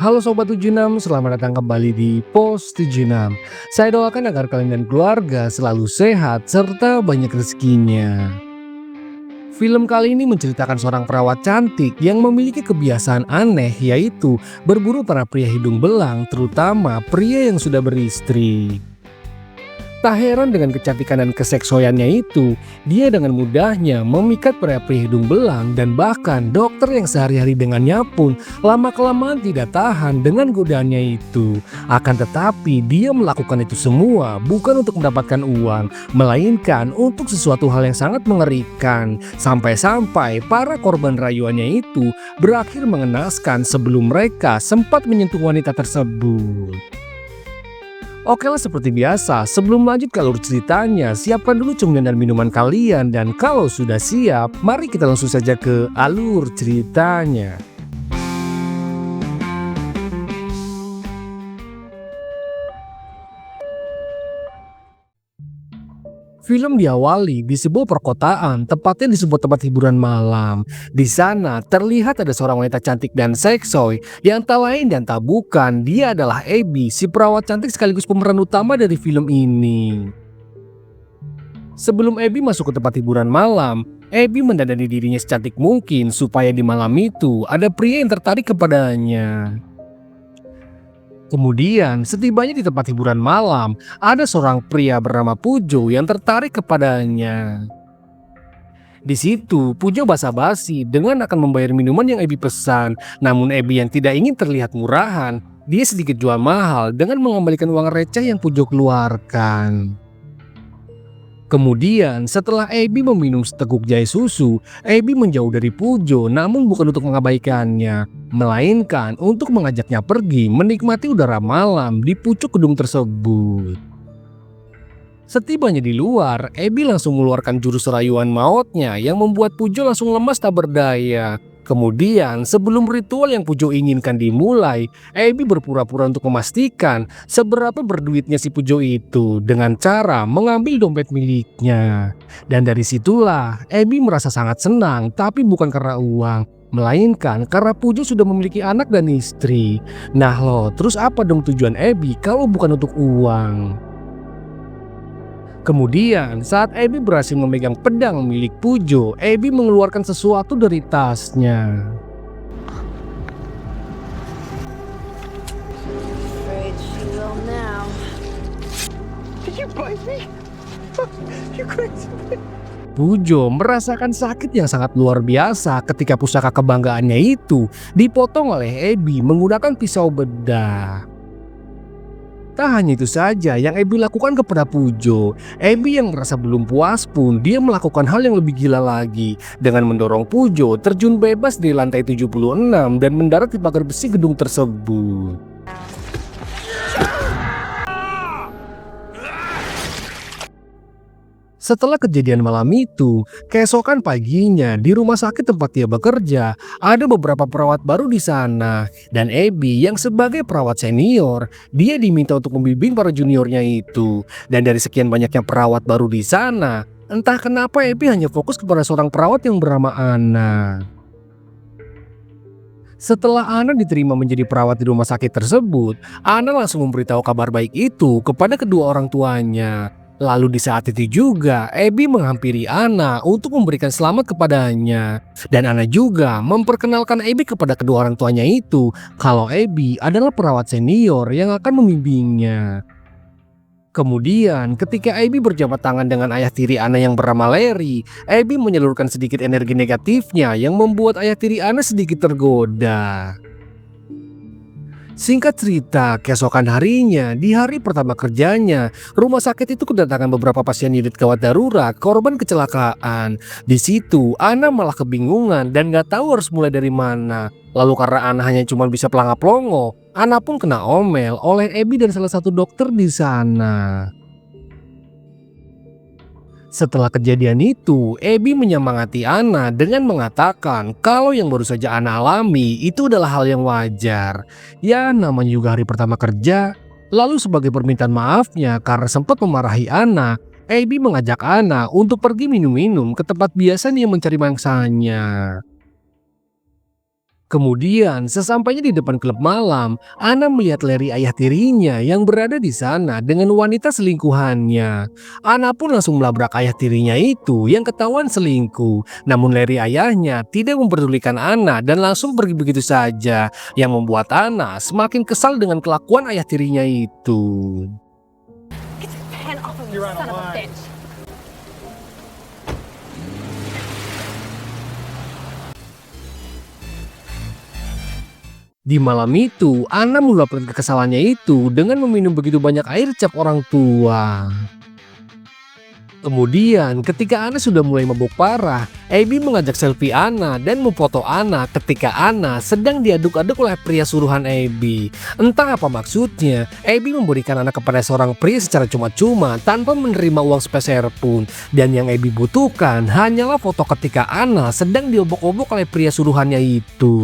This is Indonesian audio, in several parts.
Halo Sobat 76, selamat datang kembali di Pos 76. Saya doakan agar kalian dan keluarga selalu sehat serta banyak rezekinya. Film kali ini menceritakan seorang perawat cantik yang memiliki kebiasaan aneh, yaitu berburu para pria hidung belang, terutama pria yang sudah beristri. Tak heran dengan kecantikan dan keseksoyannya itu, dia dengan mudahnya memikat pria-pria hidung belang, dan bahkan dokter yang sehari-hari dengannya pun lama-kelamaan tidak tahan dengan godaannya itu. Akan tetapi dia melakukan itu semua bukan untuk mendapatkan uang, melainkan untuk sesuatu hal yang sangat mengerikan. Sampai-sampai para korban rayuannya itu berakhir mengenaskan sebelum mereka sempat menyentuh wanita tersebut. Oke lah, seperti biasa, sebelum lanjut ke alur ceritanya, siapkan dulu cemilan dan minuman kalian. Dan kalau sudah siap, mari kita langsung saja ke alur ceritanya. Film diawali di sebuah perkotaan, tepatnya di sebuah tempat hiburan malam. Di sana terlihat ada seorang wanita cantik dan seksoi yang tak lain dan tak bukan, dia adalah Abby, si perawat cantik sekaligus pemeran utama dari film ini. Sebelum Abby masuk ke tempat hiburan malam, Abby mendandani dirinya secantik mungkin supaya di malam itu ada pria yang tertarik kepadanya. Kemudian, setibanya di tempat hiburan malam, ada seorang pria bernama Pujo yang tertarik kepadanya. Di situ, Pujo basa-basi dengan akan membayar minuman yang Abby pesan. Namun Abby yang tidak ingin terlihat murahan, dia sedikit jual mahal dengan mengembalikan uang receh yang Pujo keluarkan. Kemudian, setelah Abby meminum seteguk jahe susu, Abby menjauh dari Pujo, namun bukan untuk mengabaikannya, melainkan untuk mengajaknya pergi menikmati udara malam di pucuk gedung tersebut. Setibanya di luar, Abby langsung mengeluarkan jurus rayuan mautnya yang membuat Pujo langsung lemas tak berdaya. Kemudian, sebelum ritual yang Pujo inginkan dimulai, Abby berpura-pura untuk memastikan seberapa berduitnya si Pujo itu dengan cara mengambil dompet miliknya. Dan dari situlah, Abby merasa sangat senang, tapi bukan karena uang, melainkan karena Pujo sudah memiliki anak dan istri. Nah loh, terus apa dong tujuan Abby kalau bukan untuk uang? Kemudian, saat Abby berhasil memegang pedang milik Pujo, Abby mengeluarkan sesuatu dari tasnya. Afraid she will now. Did you bite me? You crazy. Pujo merasakan sakit yang sangat luar biasa ketika pusaka kebanggaannya itu dipotong oleh Abby menggunakan pisau bedah. Tak hanya itu saja yang Abby lakukan kepada Pujo. Abby yang merasa belum puas pun, dia melakukan hal yang lebih gila lagi dengan mendorong Pujo terjun bebas dari lantai 76 dan mendarat di pagar besi gedung tersebut. Setelah kejadian malam itu, keesokan paginya di rumah sakit tempat dia bekerja, ada beberapa perawat baru di sana. Dan Abby yang sebagai perawat senior, dia diminta untuk membimbing para juniornya itu. Dan dari sekian banyaknya perawat baru di sana, entah kenapa Abby hanya fokus kepada seorang perawat yang bernama Anna. Setelah Anna diterima menjadi perawat di rumah sakit tersebut, Anna langsung memberitahu kabar baik itu kepada kedua orang tuanya. Lalu di saat itu juga, Abby menghampiri Anna untuk memberikan selamat kepadanya. Dan Anna juga memperkenalkan Abby kepada kedua orang tuanya itu, kalau Abby adalah perawat senior yang akan membimbingnya. Kemudian, ketika Abby berjabat tangan dengan ayah tiri Anna yang bernama Larry, Abby menyalurkan sedikit energi negatifnya yang membuat ayah tiri Anna sedikit tergoda. Singkat cerita, keesokan harinya, di hari pertama kerjanya, rumah sakit itu kedatangan beberapa pasien unit gawat darurat korban kecelakaan. Di situ, Anna malah kebingungan dan gak tahu harus mulai dari mana. Lalu karena Anna hanya cuma bisa pelangap-longo, Anna pun kena omel oleh Abby dan salah satu dokter di sana. Setelah kejadian itu, Abby menyemangati Anna dengan mengatakan kalau yang baru saja Anna alami itu adalah hal yang wajar. Ya, namanya juga hari pertama kerja. Lalu sebagai permintaan maafnya karena sempat memarahi Anna, Abby mengajak Anna untuk pergi minum-minum ke tempat biasa dia mencari mangsanya. Kemudian, sesampainya di depan klub malam, Anna melihat Larry ayah tirinya yang berada di sana dengan wanita selingkuhannya. Anna pun langsung melabrak ayah tirinya itu yang ketahuan selingkuh. Namun Larry ayahnya tidak memperdulikan Anna dan langsung pergi begitu saja, yang membuat Anna semakin kesal dengan kelakuan ayah tirinya itu. Get your hand off of me, You're out of son of a line. bitch. Di malam itu, Anna meluapkan kekesalannya itu dengan meminum begitu banyak air cap orang tua. Kemudian, ketika Anna sudah mulai mabuk parah, Abby mengajak selfie Anna dan memfoto Anna ketika Anna sedang diaduk-aduk oleh pria suruhan Abby. Entah apa maksudnya, Abby memberikan Anna kepada seorang pria secara cuma-cuma tanpa menerima uang sepeser pun. Dan yang Abby butuhkan hanyalah foto ketika Anna sedang diobok-obok oleh pria suruhannya itu.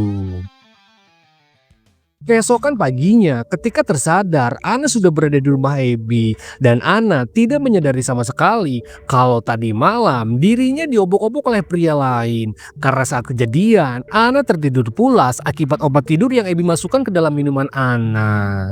Keesokan paginya, ketika tersadar, Anna sudah berada di rumah Abby dan Anna tidak menyadari sama sekali kalau tadi malam dirinya diobok-obok oleh pria lain. Karena saat kejadian, Anna tertidur pulas akibat obat tidur yang Abby masukkan ke dalam minuman Anna.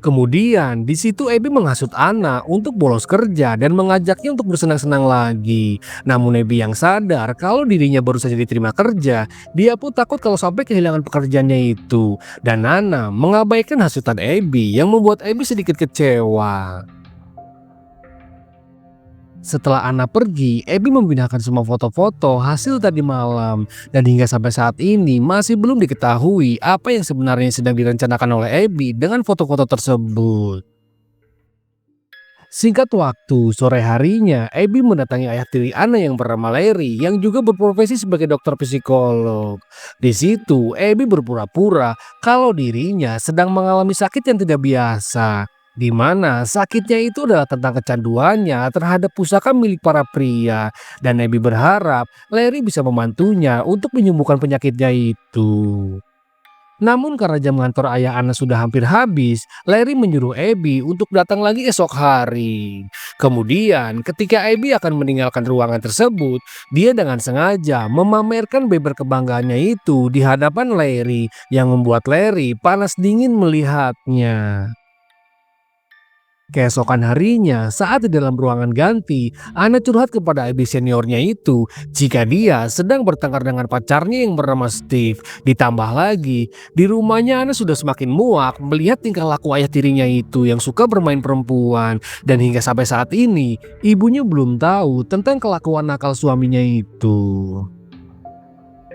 Kemudian di situ Abby menghasut Anna untuk bolos kerja dan mengajaknya untuk bersenang-senang lagi. Namun Abby yang sadar kalau dirinya baru saja diterima kerja, dia pun takut kalau sampai kehilangan pekerjaannya itu. Dan Anna mengabaikan hasutan Abby yang membuat Abby sedikit kecewa. Setelah Anna pergi, Abby memindahkan semua foto-foto hasil tadi malam. Dan hingga sampai saat ini masih belum diketahui apa yang sebenarnya sedang direncanakan oleh Abby dengan foto-foto tersebut. Singkat waktu, sore harinya, Abby mendatangi ayah tiri Anna yang bernama Larry yang juga berprofesi sebagai dokter psikolog. Di situ, Abby berpura-pura kalau dirinya sedang mengalami sakit yang tidak biasa. Di mana sakitnya itu adalah tentang kecanduannya terhadap pusaka milik para pria. Dan Abby berharap Larry bisa membantunya untuk menyembuhkan penyakitnya itu. Namun karena jam kantor ayah Anna sudah hampir habis, Larry menyuruh Abby untuk datang lagi esok hari. Kemudian ketika Abby akan meninggalkan ruangan tersebut, dia dengan sengaja memamerkan beber kebanggaannya itu di hadapan Larry yang membuat Larry panas dingin melihatnya. Keesokan harinya, saat di dalam ruangan ganti, Anna curhat kepada Abby seniornya itu jika dia sedang bertengkar dengan pacarnya yang bernama Steve. Ditambah lagi, di rumahnya Anna sudah semakin muak melihat tingkah laku ayah tirinya itu yang suka bermain perempuan. Dan hingga sampai saat ini, ibunya belum tahu tentang kelakuan nakal suaminya itu.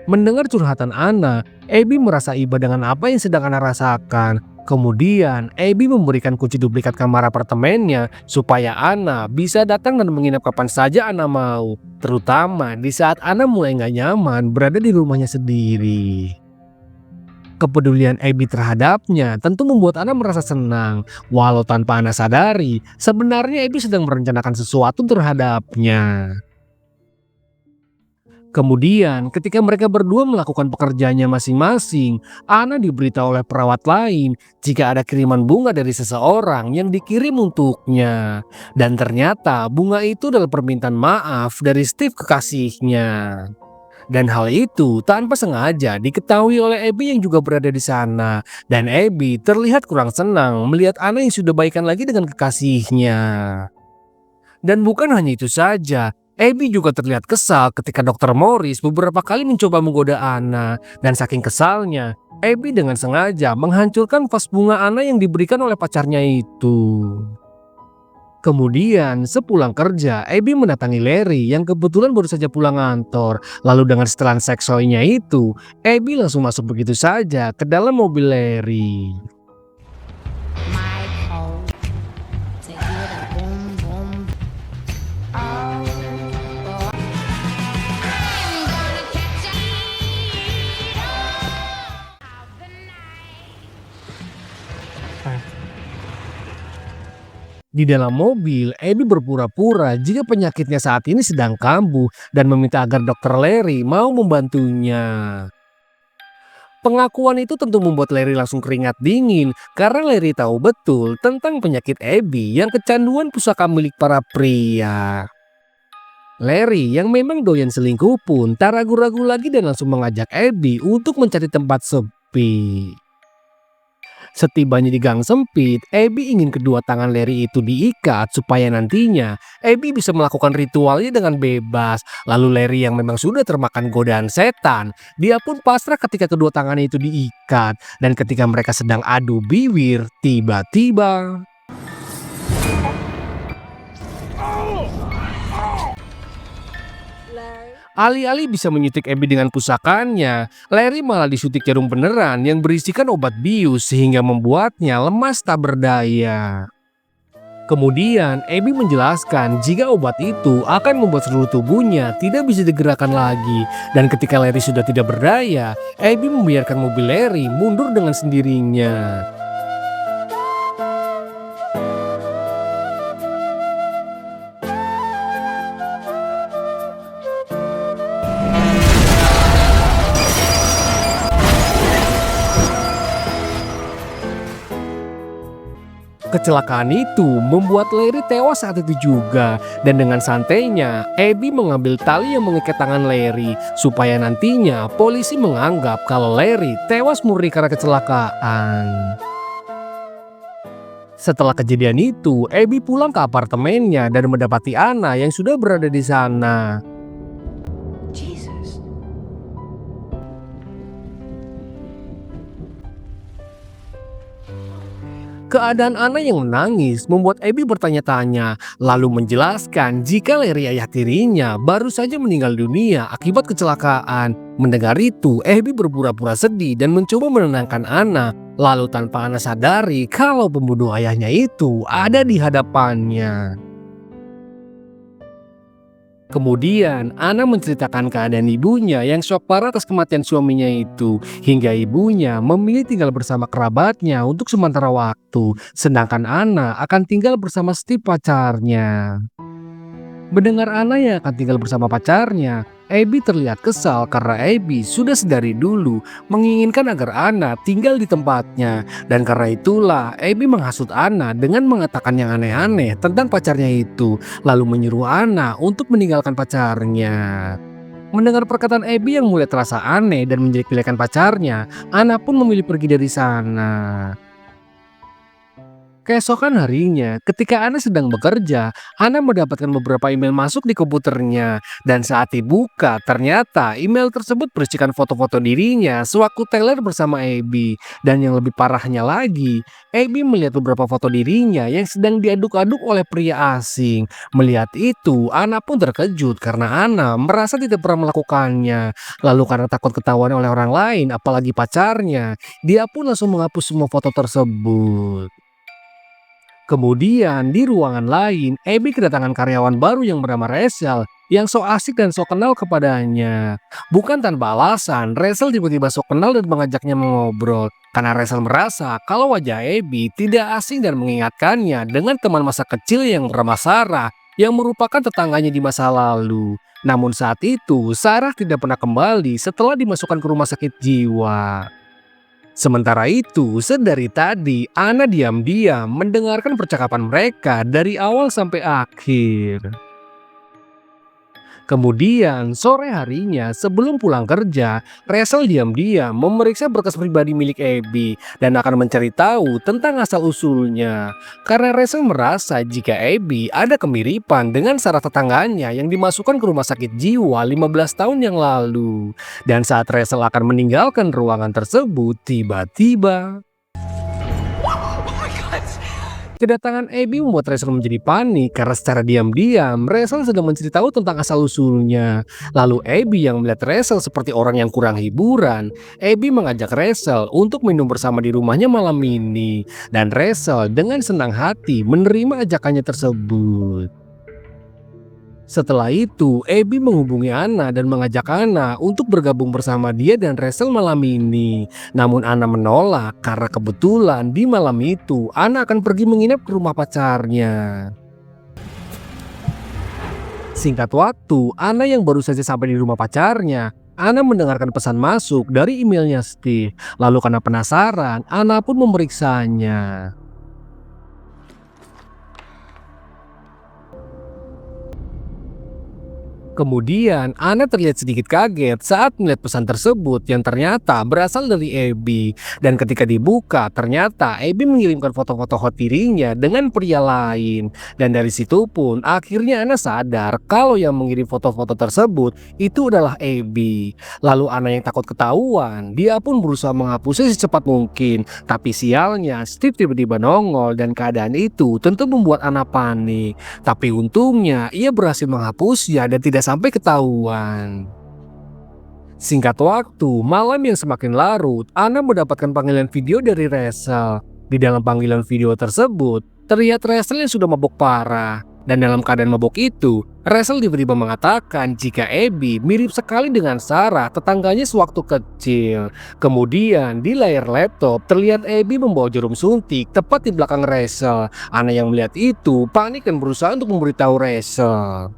Mendengar curhatan Anna, Abby merasa iba dengan apa yang sedang Anna rasakan. Kemudian, Abby memberikan kunci duplikat kamar apartemennya supaya Anna bisa datang dan menginap kapan saja Anna mau. Terutama di saat Anna mulai nggak nyaman berada di rumahnya sendiri. Kepedulian Abby terhadapnya tentu membuat Anna merasa senang. Walau tanpa Anna sadari, sebenarnya Abby sedang merencanakan sesuatu terhadapnya. Kemudian ketika mereka berdua melakukan pekerjaannya masing-masing, Anna diberitahu oleh perawat lain jika ada kiriman bunga dari seseorang yang dikirim untuknya. Dan ternyata bunga itu adalah permintaan maaf dari Steve kekasihnya. Dan hal itu tanpa sengaja diketahui oleh Abby yang juga berada di sana. Dan Abby terlihat kurang senang melihat Anna yang sudah baikan lagi dengan kekasihnya. Dan bukan hanya itu saja, Abby juga terlihat kesal ketika Dr. Morris beberapa kali mencoba menggoda Anna. Dan saking kesalnya, Abby dengan sengaja menghancurkan vas bunga Anna yang diberikan oleh pacarnya itu. Kemudian sepulang kerja, Abby mendatangi Larry yang kebetulan baru saja pulang kantor. Lalu dengan setelan seksoinya itu, Abby langsung masuk begitu saja ke dalam mobil Larry. Michael, to hear the boom boom. Oh, boy. Di dalam mobil, Abby berpura-pura jika penyakitnya saat ini sedang kambuh dan meminta agar Dr. Larry mau membantunya. Pengakuan itu tentu membuat Larry langsung keringat dingin karena Larry tahu betul tentang penyakit Abby yang kecanduan pusaka milik para pria. Larry yang memang doyan selingkuh pun tak ragu-ragu lagi dan langsung mengajak Abby untuk mencari tempat sepi. Setibanya di gang sempit, Abby ingin kedua tangan Larry itu diikat supaya nantinya Abby bisa melakukan ritualnya dengan bebas. Lalu Larry yang memang sudah termakan godaan setan, dia pun pasrah ketika kedua tangannya itu diikat. Dan ketika mereka sedang adu bibir, tiba-tiba alih-alih bisa menyuntik Abby dengan pusakannya, Larry malah disuntik jarum beneran yang berisikan obat bius sehingga membuatnya lemas tak berdaya. Kemudian Abby menjelaskan jika obat itu akan membuat seluruh tubuhnya tidak bisa digerakkan lagi. Dan ketika Larry sudah tidak berdaya, Abby membiarkan mobil Larry mundur dengan sendirinya. Kecelakaan itu membuat Larry tewas saat itu juga, dan dengan santainya Abby mengambil tali yang mengikat tangan Larry supaya nantinya polisi menganggap kalau Larry tewas murni karena kecelakaan. Setelah kejadian itu, Abby pulang ke apartemennya dan mendapati Anna yang sudah berada di sana. Jesus. Keadaan Anna yang menangis membuat Abby bertanya-tanya, lalu menjelaskan jika Larry ayah tirinya baru saja meninggal dunia akibat kecelakaan. Mendengar itu, Abby berpura-pura sedih dan mencoba menenangkan Anna. Lalu tanpa Anna sadari kalau pembunuh ayahnya itu ada di hadapannya. Kemudian Anna menceritakan keadaan ibunya yang syok parah atas kematian suaminya itu, hingga ibunya memilih tinggal bersama kerabatnya untuk sementara waktu, sedangkan Anna akan tinggal bersama Steve pacarnya. Mendengar Anna yang akan tinggal bersama pacarnya, Abby terlihat kesal karena Abby sudah sedari dulu menginginkan agar Anna tinggal di tempatnya. Dan karena itulah Abby menghasut Anna dengan mengatakan yang aneh-aneh tentang pacarnya itu, lalu menyuruh Anna untuk meninggalkan pacarnya. Mendengar perkataan Abby yang mulai terasa aneh dan menjelek-jelekan pacarnya, Anna pun memilih pergi dari sana. Keesokan harinya, ketika Anna sedang bekerja, Anna mendapatkan beberapa email masuk di komputernya. Dan saat dibuka, ternyata email tersebut berisikan foto-foto dirinya sewaktu Taylor bersama Abby. Dan yang lebih parahnya lagi, Abby melihat beberapa foto dirinya yang sedang diaduk-aduk oleh pria asing. Melihat itu, Anna pun terkejut karena Anna merasa tidak pernah melakukannya. Lalu karena takut ketahuan oleh orang lain, apalagi pacarnya, dia pun langsung menghapus semua foto tersebut. Kemudian di ruangan lain, Abby kedatangan karyawan baru yang bernama Rachel yang so asik dan so kenal kepadanya. Bukan tanpa alasan, Rachel tiba-tiba so kenal dan mengajaknya mengobrol. Karena Rachel merasa kalau wajah Abby tidak asing dan mengingatkannya dengan teman masa kecil yang bernama Sarah yang merupakan tetangganya di masa lalu. Namun saat itu, Sarah tidak pernah kembali setelah dimasukkan ke rumah sakit jiwa. Sementara itu, sedari tadi, Anna diam-diam mendengarkan percakapan mereka dari awal sampai akhir. Kemudian, sore harinya sebelum pulang kerja, Rachel diam-diam memeriksa berkas pribadi milik Abby dan akan mencari tahu tentang asal-usulnya. Karena Rachel merasa jika Abby ada kemiripan dengan Sarah tetangganya yang dimasukkan ke rumah sakit jiwa 15 tahun yang lalu. Dan saat Rachel akan meninggalkan ruangan tersebut, tiba-tiba kedatangan Abby membuat Rachel menjadi panik karena secara diam-diam Rachel sedang mencari tahu tentang asal-usulnya. Lalu Abby yang melihat Rachel seperti orang yang kurang hiburan, Abby mengajak Rachel untuk minum bersama di rumahnya malam ini. Dan Rachel dengan senang hati menerima ajakannya tersebut. Setelah itu, Abby menghubungi Anna dan mengajak Anna untuk bergabung bersama dia dan Rachel malam ini. Namun Anna menolak karena kebetulan di malam itu Anna akan pergi menginap ke rumah pacarnya. Singkat waktu, Anna yang baru saja sampai di rumah pacarnya, Anna mendengarkan pesan masuk dari emailnya Steve. Lalu karena penasaran, Anna pun memeriksanya. Kemudian, Anna terlihat sedikit kaget saat melihat pesan tersebut yang ternyata berasal dari Abby. Dan ketika dibuka, ternyata Abby mengirimkan foto-foto hot dirinya dengan pria lain. Dan dari situ pun, akhirnya Anna sadar kalau yang mengirim foto-foto tersebut itu adalah Abby. Lalu Anna yang takut ketahuan, dia pun berusaha menghapusnya secepat mungkin. Tapi sialnya, Steve tiba-tiba nongol dan keadaan itu tentu membuat Anna panik. Tapi untungnya, ia berhasil menghapusnya dan tidak sampai ketahuan. Singkat waktu, malam yang semakin larut, Anna mendapatkan panggilan video dari Rachel. Di dalam panggilan video tersebut, terlihat Rachel yang sudah mabuk parah. Dan dalam keadaan mabuk itu, Rachel tiba-tiba mengatakan jika Abby mirip sekali dengan Sarah, tetangganya sewaktu kecil. Kemudian di layar laptop terlihat Abby membawa jarum suntik tepat di belakang Rachel. Anna yang melihat itu panik dan berusaha untuk memberitahu Rachel.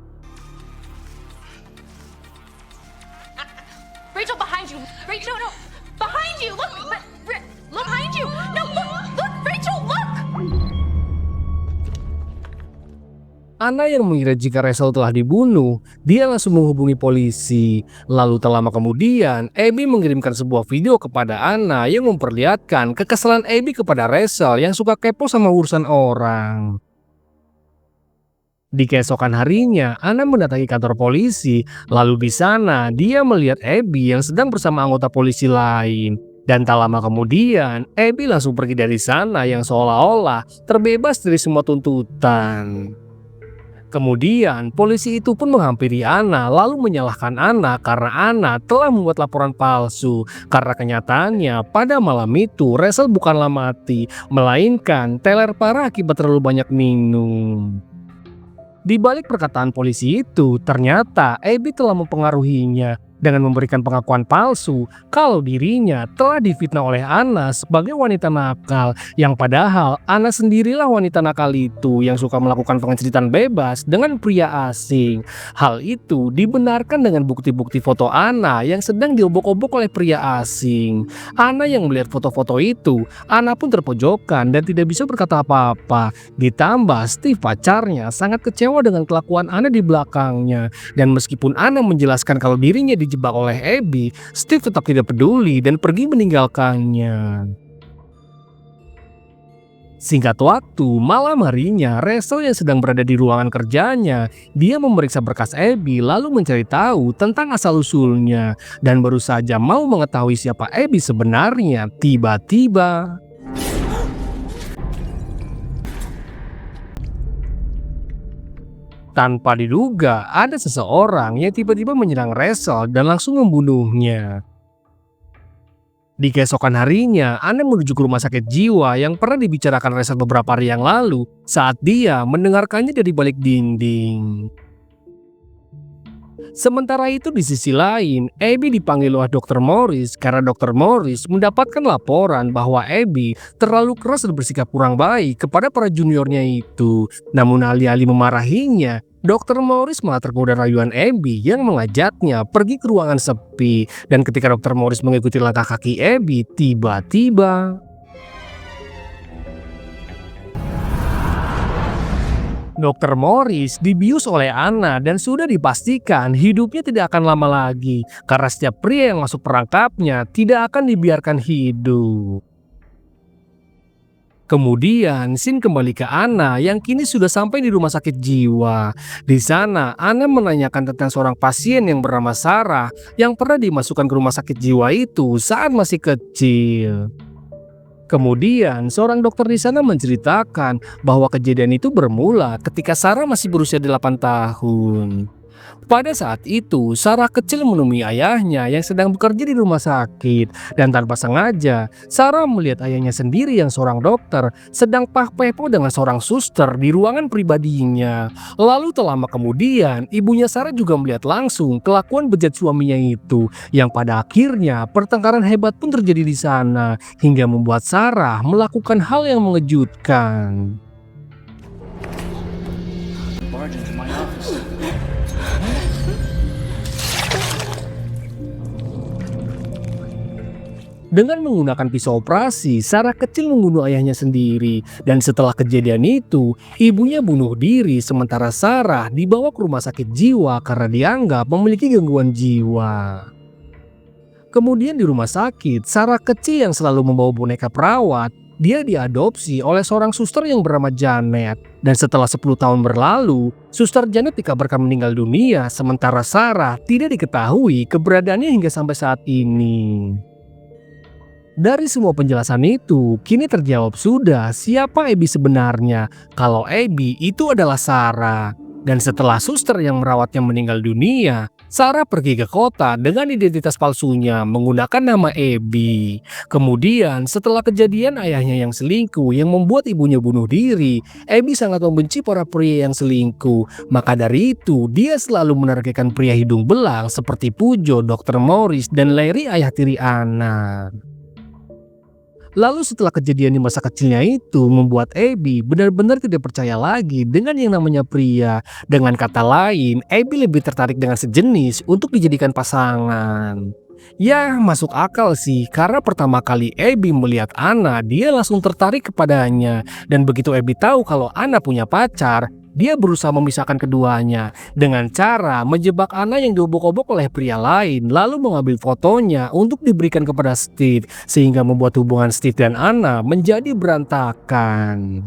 Rachel, behind you. Rachel, no. Behind you. Look. Look behind you. No, look. Rachel, look. Anna yang mengira jika Rachel telah dibunuh, dia langsung menghubungi polisi. Lalu tak lama kemudian, Abby mengirimkan sebuah video kepada Anna yang memperlihatkan kekesalan Abby kepada Rachel yang suka kepo sama urusan orang. Di keesokan harinya, Anna mendatangi kantor polisi. Lalu di sana, dia melihat Abby yang sedang bersama anggota polisi lain. Dan tak lama kemudian, Abby langsung pergi dari sana yang seolah-olah terbebas dari semua tuntutan. Kemudian, polisi itu pun menghampiri Anna lalu menyalahkan Anna karena Anna telah membuat laporan palsu. Karena kenyataannya, pada malam itu Rachel bukanlah mati, melainkan teler parah akibat terlalu banyak minum. Di balik perkataan polisi itu, ternyata Abby telah mempengaruhinya dengan memberikan pengakuan palsu kalau dirinya telah difitnah oleh Anna sebagai wanita nakal, yang padahal Anna sendirilah wanita nakal itu yang suka melakukan pengencitan bebas dengan pria asing. Hal itu dibenarkan dengan bukti-bukti foto Anna yang sedang diobok-obok oleh pria asing. Anna yang melihat foto-foto itu, Anna pun terpojokan dan tidak bisa berkata apa-apa. Ditambah Steve pacarnya sangat kecewa dengan kelakuan Anna di belakangnya. Dan meskipun Anna menjelaskan kalau dirinya dijebak oleh Abby, Steve tetap tidak peduli dan pergi meninggalkannya. Singkat waktu, malam harinya Rachel yang sedang berada di ruangan kerjanya, dia memeriksa berkas Abby lalu mencari tahu tentang asal-usulnya. Dan baru saja mau mengetahui siapa Abby sebenarnya, tiba-tiba tanpa diduga, ada seseorang yang tiba-tiba menyerang Rachel dan langsung membunuhnya. Di keesokan harinya, Anna menuju ke rumah sakit jiwa yang pernah dibicarakan Rachel beberapa hari yang lalu saat dia mendengarkannya dari balik dinding. Sementara itu di sisi lain, Abby dipanggil oleh Dr. Morris karena Dr. Morris mendapatkan laporan bahwa Abby terlalu keras dan bersikap kurang baik kepada para juniornya itu. Namun alih-alih memarahinya, Dr. Morris malah tergoda rayuan Abby yang mengajaknya pergi ke ruangan sepi. Dan ketika Dr. Morris mengikuti langkah kaki Abby, tiba-tiba Dr. Morris dibius oleh Anna dan sudah dipastikan hidupnya tidak akan lama lagi karena setiap pria yang masuk perangkapnya tidak akan dibiarkan hidup. Kemudian, scene kembali ke Anna yang kini sudah sampai di rumah sakit jiwa. Di sana, Anna menanyakan tentang seorang pasien yang bernama Sarah yang pernah dimasukkan ke rumah sakit jiwa itu saat masih kecil. Kemudian, seorang dokter di sana menceritakan bahwa kejadian itu bermula ketika Sarah masih berusia 8 tahun. Pada saat itu, Sarah kecil menemui ayahnya yang sedang bekerja di rumah sakit. Dan tanpa sengaja, Sarah melihat ayahnya sendiri yang seorang dokter sedang pah-pepo dengan seorang suster di ruangan pribadinya. Lalu tak lama kemudian, ibunya Sarah juga melihat langsung kelakuan bejat suaminya itu. Yang pada akhirnya, pertengkaran hebat pun terjadi di sana. Hingga membuat Sarah melakukan hal yang mengejutkan. Barge into my office. Dengan menggunakan pisau operasi, Sarah kecil membunuh ayahnya sendiri. Dan setelah kejadian itu, ibunya bunuh diri sementara Sarah dibawa ke rumah sakit jiwa karena dianggap memiliki gangguan jiwa. Kemudian di rumah sakit, Sarah kecil yang selalu membawa boneka perawat, dia diadopsi oleh seorang suster yang bernama Janet. Dan setelah 10 tahun berlalu, suster Janet dikabarkan meninggal dunia sementara Sarah tidak diketahui keberadaannya hingga sampai saat ini. Dari semua penjelasan itu, kini terjawab sudah siapa Abby sebenarnya. Kalau Abby itu adalah Sarah. Dan setelah suster yang merawatnya meninggal dunia, Sarah pergi ke kota dengan identitas palsunya menggunakan nama Abby. Kemudian setelah kejadian ayahnya yang selingkuh yang membuat ibunya bunuh diri, Abby sangat membenci para pria yang selingkuh. Maka dari itu, dia selalu menargetkan pria hidung belang seperti Pujo, Dr. Morris, dan Larry ayah tiri Anna. Lalu setelah kejadian di masa kecilnya itu membuat Abby benar-benar tidak percaya lagi dengan yang namanya pria. Dengan kata lain, Abby lebih tertarik dengan sejenis untuk dijadikan pasangan. Ya masuk akal sih, karena pertama kali Abby melihat Anna, dia langsung tertarik kepadanya. Dan begitu Abby tahu kalau Anna punya pacar, dia berusaha memisahkan keduanya dengan cara menjebak Anna yang diobok-obok oleh pria lain, lalu mengambil fotonya untuk diberikan kepada Steve, sehingga membuat hubungan Steve dan Anna menjadi berantakan.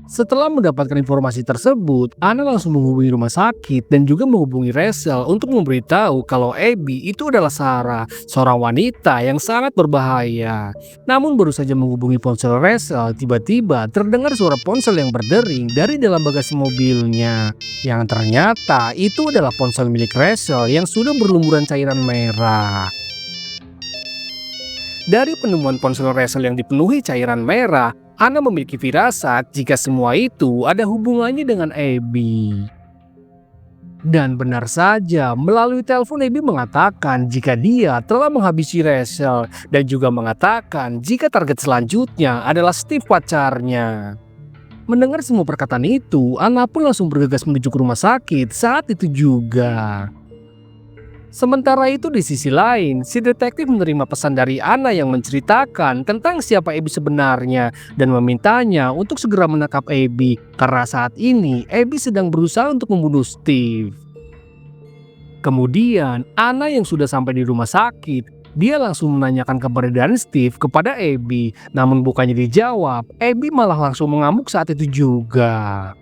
Setelah mendapatkan informasi tersebut, Anna langsung menghubungi rumah sakit dan juga menghubungi Rachel untuk memberitahu kalau Abby itu adalah Sarah, seorang wanita yang sangat berbahaya. Namun baru saja menghubungi ponsel Rachel, tiba-tiba terdengar suara ponsel yang berdering dari dalam bagasi mobilnya. Yang ternyata itu adalah ponsel milik Rachel yang sudah berlumuran cairan merah. Dari penemuan ponsel Rachel yang dipenuhi cairan merah, Anna memiliki firasat jika semua itu ada hubungannya dengan Abby. Dan benar saja, melalui telepon Abby mengatakan jika dia telah menghabisi Rachel dan juga mengatakan jika target selanjutnya adalah Steve pacarnya. Mendengar semua perkataan itu, Anna pun langsung bergegas menuju ke rumah sakit saat itu juga. Sementara itu di sisi lain, si detektif menerima pesan dari Anna yang menceritakan tentang siapa Abby sebenarnya dan memintanya untuk segera menangkap Abby karena saat ini Abby sedang berusaha untuk membunuh Steve. Kemudian Anna yang sudah sampai di rumah sakit, dia langsung menanyakan keberadaan Steve kepada Abby. Namun bukannya dijawab, Abby malah langsung mengamuk saat itu juga.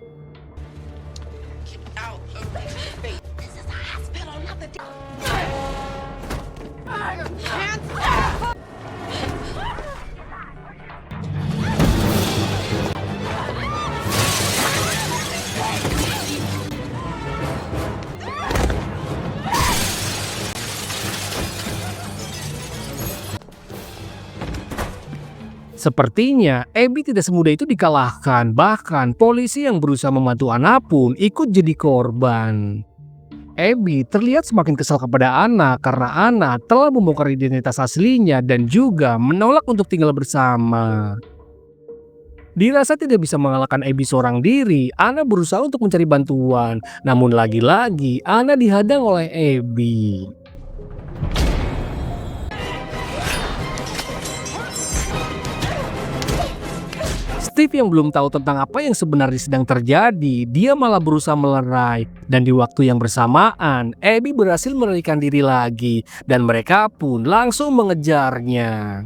Sepertinya Abby tidak semudah itu dikalahkan, bahkan polisi yang berusaha membantu Anna pun ikut jadi korban. Abby terlihat semakin kesal kepada Anna karena Anna telah membongkar identitas aslinya dan juga menolak untuk tinggal bersama. Dirasa tidak bisa mengalahkan Abby seorang diri, Anna berusaha untuk mencari bantuan. Namun lagi-lagi Anna dihadang oleh Abby. Steve yang belum tahu tentang apa yang sebenarnya sedang terjadi, dia malah berusaha melerai. Dan di waktu yang bersamaan, Abby berhasil melarikan diri lagi dan mereka pun langsung mengejarnya.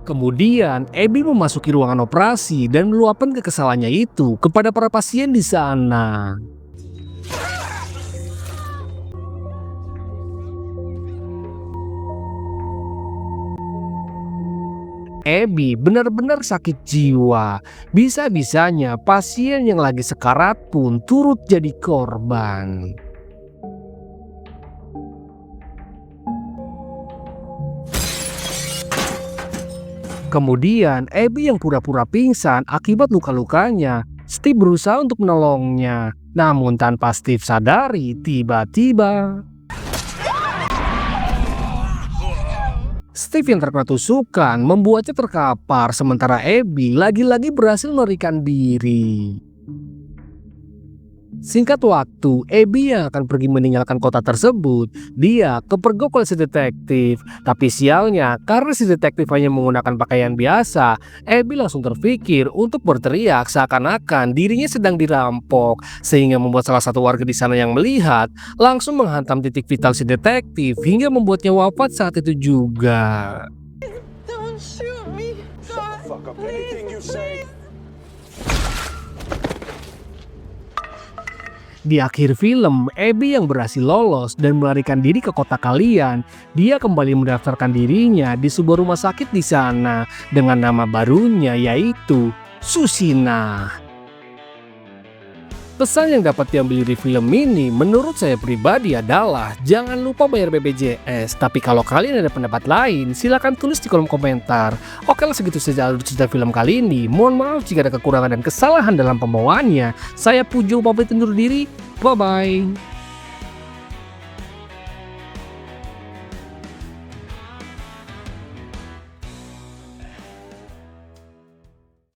Kemudian, Abby memasuki ruangan operasi dan meluapkan kekesalannya itu kepada para pasien di sana. Abby benar-benar sakit jiwa. Bisa-bisanya pasien yang lagi sekarat pun turut jadi korban. Kemudian Abby yang pura-pura pingsan akibat luka-lukanya, Steve berusaha untuk menolongnya. Namun tanpa Steve sadari, tiba-tiba Steve yang terkena tusukan membuatnya terkapar, sementara Abby lagi-lagi berhasil melarikan diri. Singkat waktu, Abby yang akan pergi meninggalkan kota tersebut, dia kepergok oleh si detektif. Tapi sialnya, karena si detektif hanya menggunakan pakaian biasa, Abby langsung terpikir untuk berteriak seakan-akan dirinya sedang dirampok. Sehingga membuat salah satu warga di sana yang melihat, langsung menghantam titik vital si detektif hingga membuatnya wafat saat itu juga. Don't shoot me. God, Fuck up please, anything you say. Di akhir film, Abby yang berhasil lolos dan melarikan diri ke kota kalian, dia kembali mendaftarkan dirinya di sebuah rumah sakit di sana dengan nama barunya yaitu Susina. Pesan yang dapat diambil dari film ini menurut saya pribadi adalah jangan lupa bayar BPJS. Tapi kalau kalian ada pendapat lain, silahkan tulis di kolom komentar. Oke lah, segitu saja alur cerita film kali ini. Mohon maaf jika ada kekurangan dan kesalahan dalam pembawaannya. Saya Pujo pamit undur diri. Bye-bye.